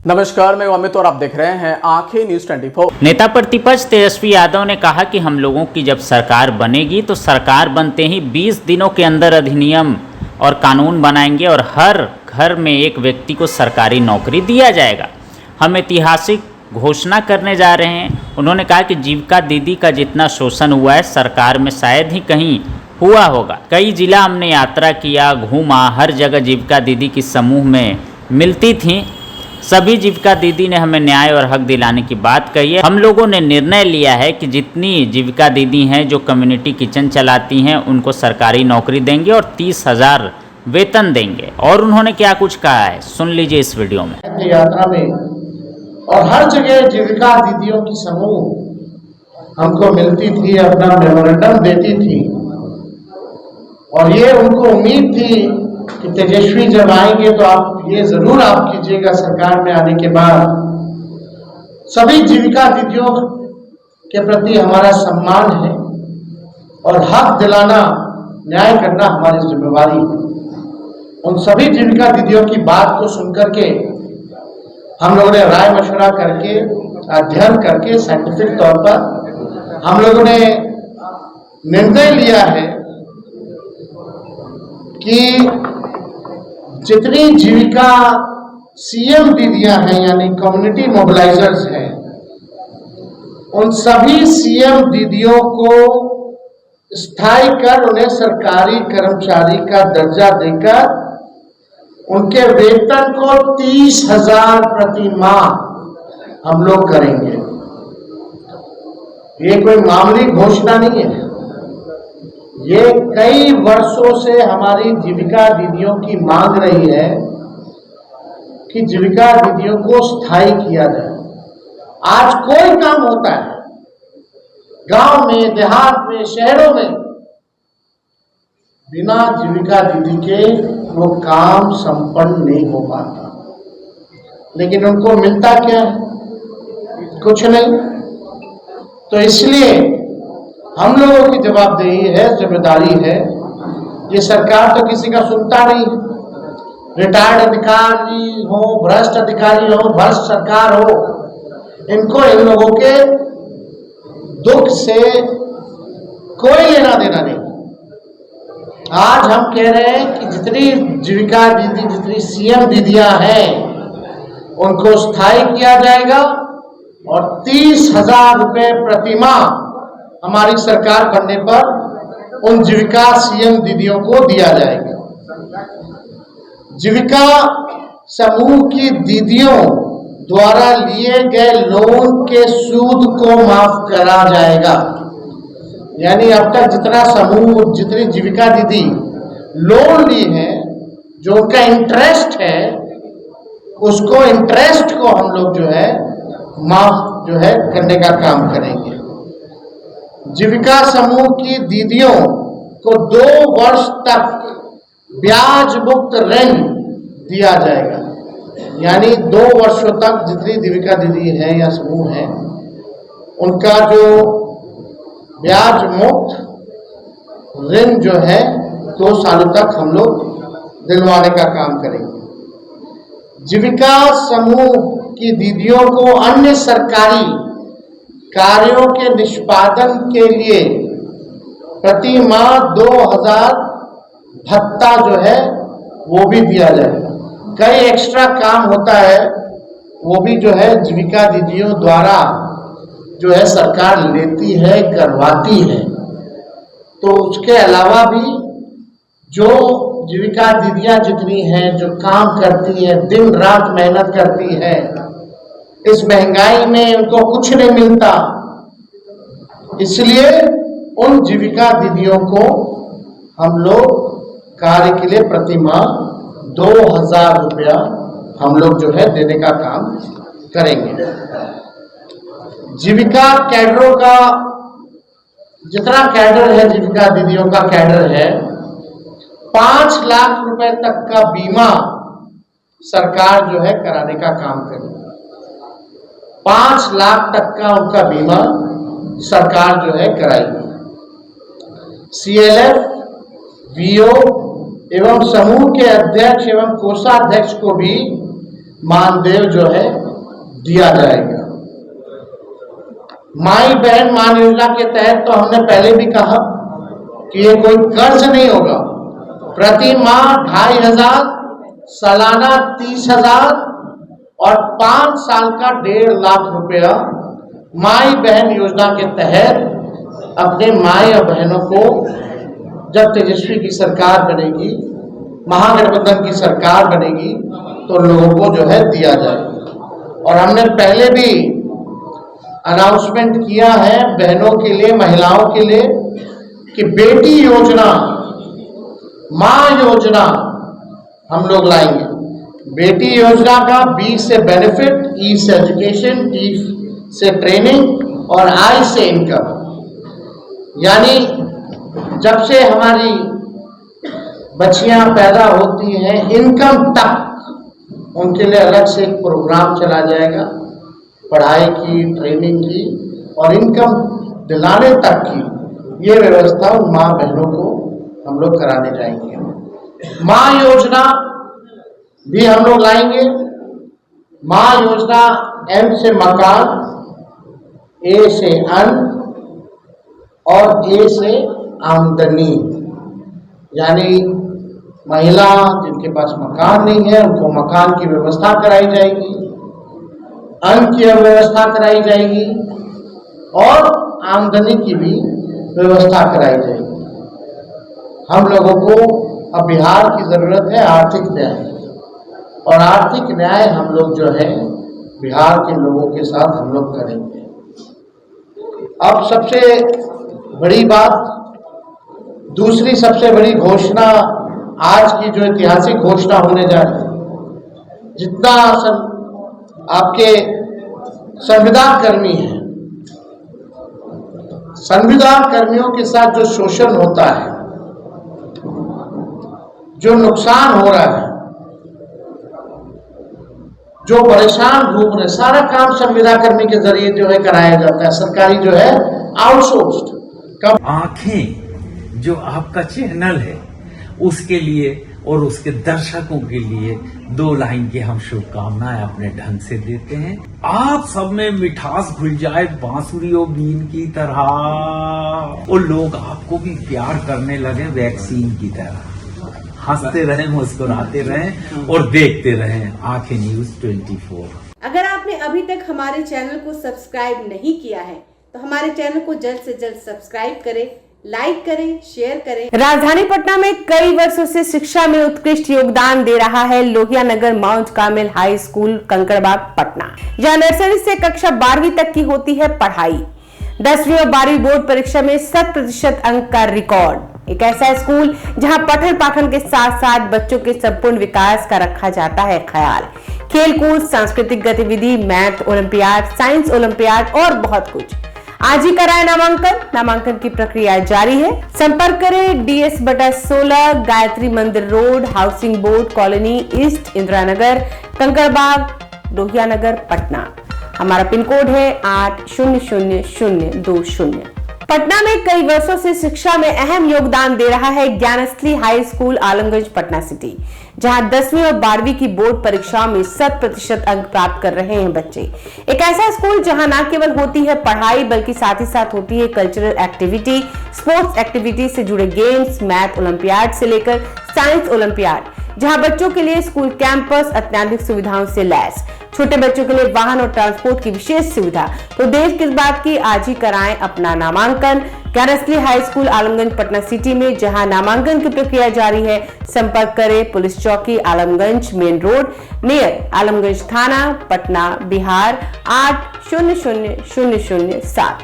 नमस्कार, मैं अमित और आप देख रहे हैं आंखें न्यूज 24। नेता प्रतिपक्ष तेजस्वी यादव ने कहा कि हम लोगों की जब सरकार बनेगी तो सरकार बनते ही 20 दिनों के अंदर अधिनियम और कानून बनाएंगे और हर घर में एक व्यक्ति को सरकारी नौकरी दिया जाएगा। हम ऐतिहासिक घोषणा करने जा रहे हैं। उन्होंने कहा कि जीविका दीदी का जितना शोषण हुआ है सरकार में शायद ही कहीं हुआ होगा। कई जिला हमने यात्रा किया, घूमा, हर जगह जीविका दीदी की समूह में मिलती थी। सभी जीविका दीदी ने हमें न्याय और हक दिलाने की बात कही है। हम लोगों ने निर्णय लिया है कि जितनी जीविका दीदी हैं जो कम्युनिटी किचन चलाती हैं उनको सरकारी नौकरी देंगे और 30,000 वेतन देंगे। और उन्होंने क्या कुछ कहा है सुन लीजिए इस वीडियो में। यात्रा में और हर जगह जीविका दीदियों की समूह हमको मिलती थी, अपना मेमोरेंडम देती थी और ये उनको उम्मीद थी कि तेजस्वी जब आएंगे तो आप ये जरूर आप कीजिएगा सरकार में आने के बाद। सभी जीविका दीदियों के प्रति हमारा सम्मान है और हक दिलाना, न्याय करना हमारी जिम्मेवारी है। उन सभी जीविका दीदियों की बात को सुनकर के हम लोगों ने राय मशवरा करके, अध्ययन करके, साइंटिफिक तौर पर हम लोगों ने निर्णय लिया है कि जितनी जीविका सीएम दीदियां हैं यानी कम्युनिटी मोबिलाइजर्स हैं, उन सभी सीएम दीदियों को स्थायी कर उन्हें सरकारी कर्मचारी का दर्जा देकर उनके वेतन को 30,000 प्रति माह हम लोग करेंगे। ये कोई मामूली घोषणा नहीं है। ये कई वर्षों से हमारी जीविका दीदियों की मांग रही है कि जीविका दीदियों को स्थायी किया जाए। आज कोई काम होता है गांव में, देहात में, शहरों में, बिना जीविका दीदी के वो काम संपन्न नहीं हो पाता। लेकिन उनको मिलता क्या है? कुछ नहीं। तो इसलिए हम लोगों की जवाबदेही है, जिम्मेदारी है। ये सरकार तो किसी का सुनता नहीं। रिटायर्ड अधिकारी हो, भ्रष्ट अधिकारी हो, भ्रष्ट सरकार हो, इनको इन लोगों के दुख से कोई लेना देना नहीं। आज हम कह रहे हैं कि जितनी जीविका दीदी, जितनी सीएम दीदियां हैं, उनको स्थायी किया जाएगा और 30,000 रुपये प्रति माह हमारी सरकार बनने पर उन जीविका सीएम दीदियों को दिया जाएगा। जीविका समूह की दीदियों द्वारा लिए गए लोन के सूद को माफ करा जाएगा। यानी अब तक जितना समूह, जितनी जीविका दीदी लोन ली है, जो उनका इंटरेस्ट है, उसको इंटरेस्ट को हम लोग जो है माफ जो है करने का काम करेंगे। जीविका समूह की दीदियों को 2 वर्ष तक ब्याज मुक्त ऋण दिया जाएगा। यानी 2 वर्षों तक जितनी जीविका दीदी है या समूह है, उनका जो ब्याज मुक्त ऋण जो है 2 सालों तक हम लोग दिलवाने का काम करेंगे। जीविका समूह की दीदियों को अन्य सरकारी कार्यों के निष्पादन के लिए प्रति माह 2,000 भत्ता जो है वो भी दिया जाएगा। कई एक्स्ट्रा काम होता है, वो भी जो है जीविका दीदियों द्वारा जो है सरकार लेती है, करवाती है। तो उसके अलावा भी जो जीविका दीदियां जितनी हैं, जो काम करती हैं, दिन रात मेहनत करती हैं, इस महंगाई में उनको कुछ नहीं मिलता, इसलिए उन जीविका दीदियों को हम लोग कार्य के लिए प्रति माह 2,000 रुपया हम लोग जो है देने का काम करेंगे। जीविका कैडरों का जितना कैडर है, जीविका दीदियों का कैडर है, 5 लाख रुपए तक का बीमा सरकार जो है कराने का काम करेगी। 5 लाख तक का उनका बीमा सरकार जो है कराएगी। CLF, VO एवं समूह के अध्यक्ष एवं कोषाध्यक्ष को भी मानदेय जो है दिया जाएगा। माई बहन मान योजना के तहत तो हमने पहले भी कहा कि ये कोई कर्ज नहीं होगा। प्रति माह 2,500, सालाना 30,000 और 5 साल का 1.5 लाख रुपया माई बहन योजना के तहत अपने माई और बहनों को जब तेजस्वी की सरकार बनेगी, महागठबंधन की सरकार बनेगी, तो लोगों को जो है दिया जाएगा। और हमने पहले भी अनाउंसमेंट किया है बहनों के लिए, महिलाओं के लिए, कि बेटी योजना, मां योजना हम लोग लाएंगे। बेटी योजना का बी से बेनिफिट, ई से एजुकेशन, टी से ट्रेनिंग और आई से इनकम। यानी जब से हमारी बच्चियां पैदा होती हैं इनकम तक उनके लिए अलग से एक प्रोग्राम चला जाएगा, पढ़ाई की, ट्रेनिंग की और इनकम दिलाने तक की ये व्यवस्था उन माँ बहनों को हम लोग कराने जाएंगे। माँ योजना भी हम लोग लाएंगे। माँ योजना एम से मकान, ए से अन्न और ए से आमदनी। यानी महिला जिनके पास मकान नहीं है उनको मकान की व्यवस्था कराई जाएगी, अन्न की व्यवस्था कराई जाएगी और आमदनी की भी व्यवस्था कराई जाएगी। हम लोगों को अब बिहार की जरूरत है आर्थिक न्याय, और आर्थिक न्याय हम लोग जो है बिहार के लोगों के साथ हम लोग करेंगे। अब सबसे बड़ी बात, दूसरी सबसे बड़ी घोषणा, आज की जो ऐतिहासिक घोषणा होने जा रही है, जितना आपके संविदा कर्मी हैं, संविदा कर्मियों के साथ जो शोषण होता है, जो नुकसान हो रहा है, जो परेशान घूम रहे, सारा काम संविदा कर्मी के जरिए जो है कराया जाता है। सरकारी जो है आउटसोर्स्ड। आंखें जो आपका चैनल है उसके लिए और उसके दर्शकों के लिए 2 लाइन की हम शुभकामनाएं अपने ढंग से देते हैं। आप सब में मिठास घुल जाए बांसुरियों बीन की तरह, और लोग आपको भी प्यार करने लगे वैक्सीन की तरह। हंसते रहें, मुस्कुराते रहें और देखते रहें आंखें न्यूज 24। अगर आपने अभी तक हमारे चैनल को सब्सक्राइब नहीं किया है तो हमारे चैनल को जल्द से जल्द सब्सक्राइब करें, लाइक करें, शेयर करें। राजधानी पटना में कई वर्षों से शिक्षा में उत्कृष्ट योगदान दे रहा है Lohia Nagar Mount Carmel High School Kankarbagh Patna. यह नर्सरी से कक्षा 12वीं तक की होती है पढ़ाई। 10वीं और 12वीं बोर्ड परीक्षा में 100% अंक का रिकॉर्ड। एक ऐसा स्कूल जहां पठन पाठन के साथ साथ बच्चों के संपूर्ण विकास का रखा जाता है ख्याल। खेलकूद, सांस्कृतिक गतिविधि, मैथ ओलंपियाड, साइंस ओलंपियाड और बहुत कुछ। आज ही कराएं नामांकन। नामांकन की प्रक्रिया जारी है। संपर्क करें DS/16 Gayatri Mandir road, housing board colony east, Indira Nagar, Kankarbagh, Lohia Nagar, Patna. हमारा पिन कोड है 800020। पटना में कई वर्षों से शिक्षा में अहम योगदान दे रहा है Gyansthali high school Alamganj Patna city, जहां 10वीं और 12वीं की बोर्ड परीक्षाओं में 100% अंक प्राप्त कर रहे हैं बच्चे। एक ऐसा स्कूल जहां न केवल होती है पढ़ाई बल्कि साथ ही साथ होती है कल्चरल एक्टिविटी, स्पोर्ट्स एक्टिविटी से जुड़े गेम्स, मैथ ओलंपियाड से लेकर साइंस ओलंपियाड, जहां बच्चों के लिए स्कूल कैंपस अत्याधुनिक सुविधाओं से लैस, छोटे बच्चों के लिए वाहन और ट्रांसपोर्ट की विशेष सुविधा। तो देर किस बात की, आज ही कराएं अपना नामांकन Gyansthali high school Alamganj Patna city में, जहां नामांकन की प्रक्रिया जारी है। संपर्क करें पुलिस चौकी Alamganj main road near Alamganj थाना, पटना, बिहार 800007।